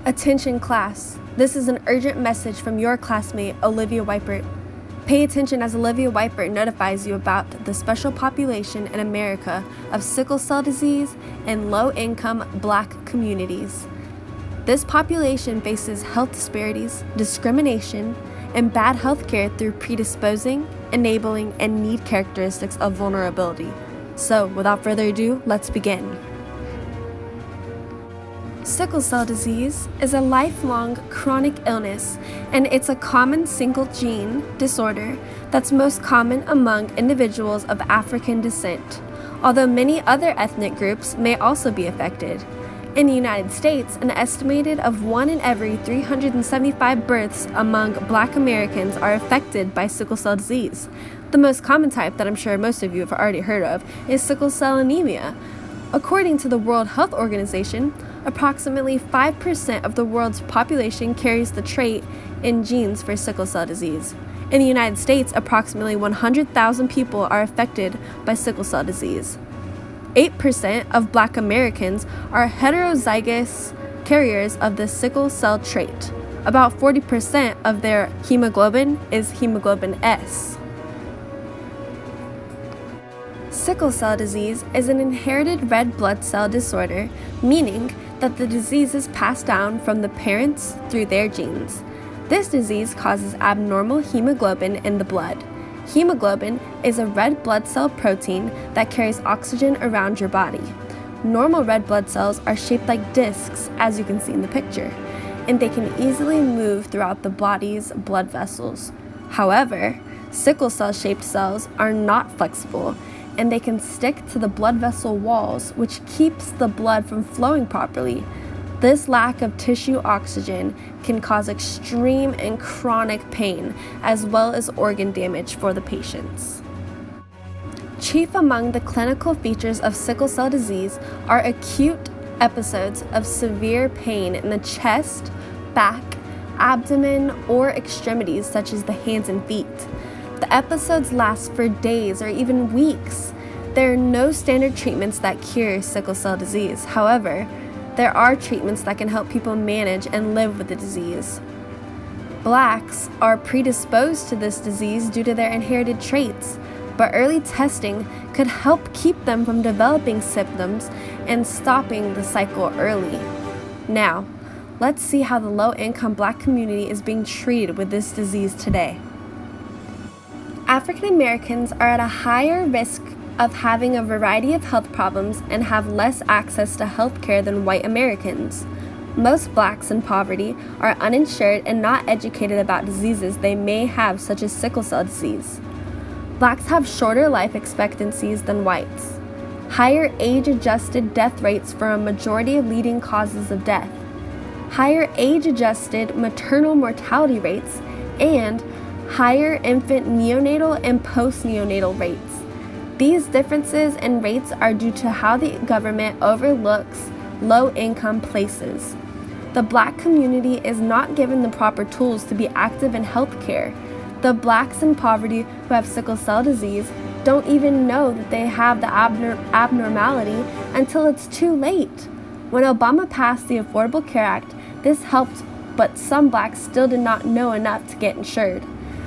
Attention class, this is an urgent message from your classmate, Olivia Weippert. Pay attention as Olivia Weippert notifies you about the special population in America of sickle cell disease and low-income Black communities. This population faces health disparities, discrimination, and bad health care through predisposing, enabling, and need characteristics of vulnerability. So, without further ado, let's begin. Sickle cell disease is a lifelong chronic illness, and it's a common single gene disorder that's most common among individuals of African descent, although many other ethnic groups may also be affected. In the United States, an estimated of 1 in every 375 births among Black Americans are affected by sickle cell disease. The most common type that I'm sure most of you have already heard of is sickle cell anemia. According to the World Health Organization, approximately 5% of the world's population carries the trait in genes for sickle cell disease. In the United States, approximately 100,000 people are affected by sickle cell disease. 8% of Black Americans are heterozygous carriers of the sickle cell trait. About 40% of their hemoglobin is hemoglobin S. Sickle cell disease is an inherited red blood cell disorder, meaning that the disease is passed down from the parents through their genes. This disease causes abnormal hemoglobin in the blood. Hemoglobin is a red blood cell protein that carries oxygen around your body. Normal red blood cells are shaped like discs, as you can see in the picture, and they can easily move throughout the body's blood vessels. However, sickle cell-shaped cells are not flexible, and they can stick to the blood vessel walls, which keeps the blood from flowing properly. This lack of tissue oxygen can cause extreme and chronic pain, as well as organ damage for the patients. Chief among the clinical features of sickle cell disease are acute episodes of severe pain in the chest, back, abdomen, or extremities such as the hands and feet. The episodes last for days or even weeks. There are no standard treatments that cure sickle cell disease. However, there are treatments that can help people manage and live with the disease. Blacks are predisposed to this disease due to their inherited traits, but early testing could help keep them from developing symptoms and stopping the cycle early. Now, let's see how the low-income Black community is being treated with this disease today. African Americans are at a higher risk of having a variety of health problems and have less access to health care than white Americans. Most Blacks in poverty are uninsured and not educated about diseases they may have, such as sickle cell disease. Blacks have shorter life expectancies than whites, higher age-adjusted death rates for a majority of leading causes of death, higher age-adjusted maternal mortality rates, and higher infant neonatal and postneonatal rates. These differences in rates are due to how the government overlooks low-income places. The Black community is not given the proper tools to be active in healthcare. The Blacks in poverty who have sickle cell disease don't even know that they have the abnormality until it's too late. When Obama passed the Affordable Care Act, this helped, but some Blacks still did not know enough to get insured.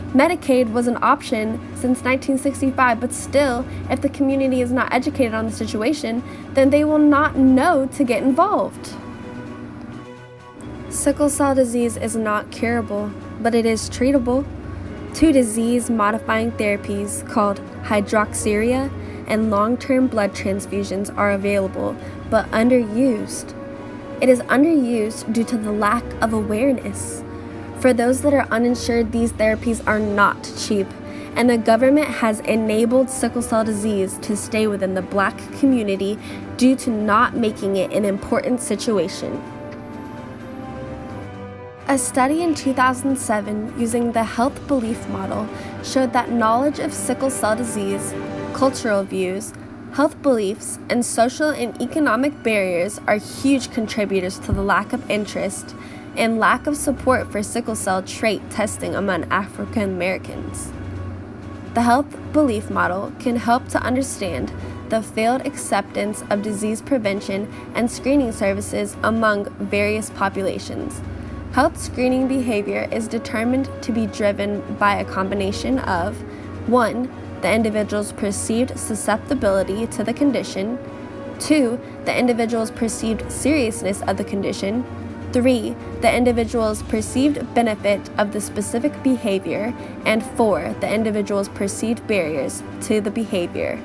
Medicaid was an option since 1965, but still, if the community is not educated on the situation, then they will not know to get involved. Sickle cell disease is not curable, but it is treatable. 2 disease-modifying therapies called hydroxyurea and long-term blood transfusions are available, but underused. It is underused due to the lack of awareness. For those that are uninsured, these therapies are not cheap, and the government has enabled sickle cell disease to stay within the Black community due to not making it an important situation. A study in 2007 using the health belief model showed that knowledge of sickle cell disease, cultural views, health beliefs, and social and economic barriers are huge contributors to the lack of interest and lack of support for sickle cell trait testing among African Americans. The health belief model can help to understand the failed acceptance of disease prevention and screening services among various populations. Health screening behavior is determined to be driven by a combination of 1. The individual's perceived susceptibility to the condition, 2. The individual's perceived seriousness of the condition, 3. The individual's perceived benefit of the specific behavior, and 4. The individual's perceived barriers to the behavior.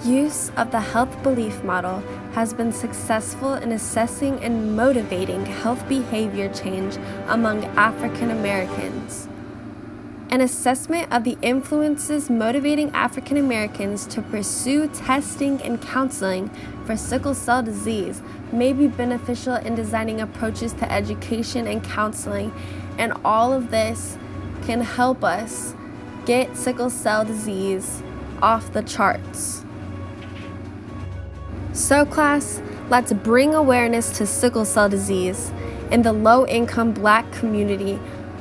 Use of the health belief model has been successful in assessing and motivating health behavior change among African Americans. An assessment of the influences motivating African Americans to pursue testing and counseling for sickle cell disease may be beneficial in designing approaches to education and counseling, and all of this can help us get sickle cell disease off the charts. So class, let's bring awareness to sickle cell disease. In the low-income Black community,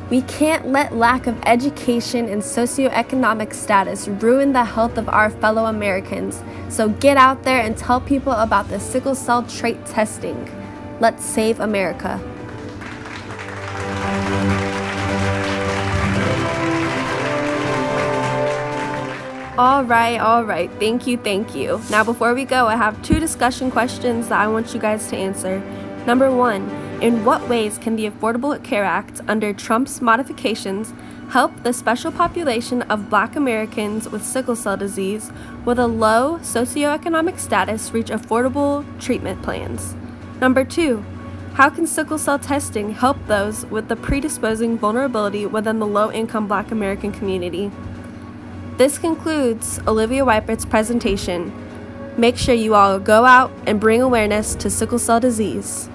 we can't let lack of education and socioeconomic status ruin the health of our fellow Americans. So get out there and tell people about the sickle cell trait testing. Let's save America. All right. Thank you. Now, before we go, I have 2 discussion questions that I want you guys to answer. Number 1, in what ways can the Affordable Care Act under Trump's modifications help the special population of Black Americans with sickle cell disease with a low socioeconomic status reach affordable treatment plans? Number 2, how can sickle cell testing help those with the predisposing vulnerability within the low-income Black American community? This concludes Olivia Weippert's presentation. Make sure you all go out and bring awareness to sickle cell disease.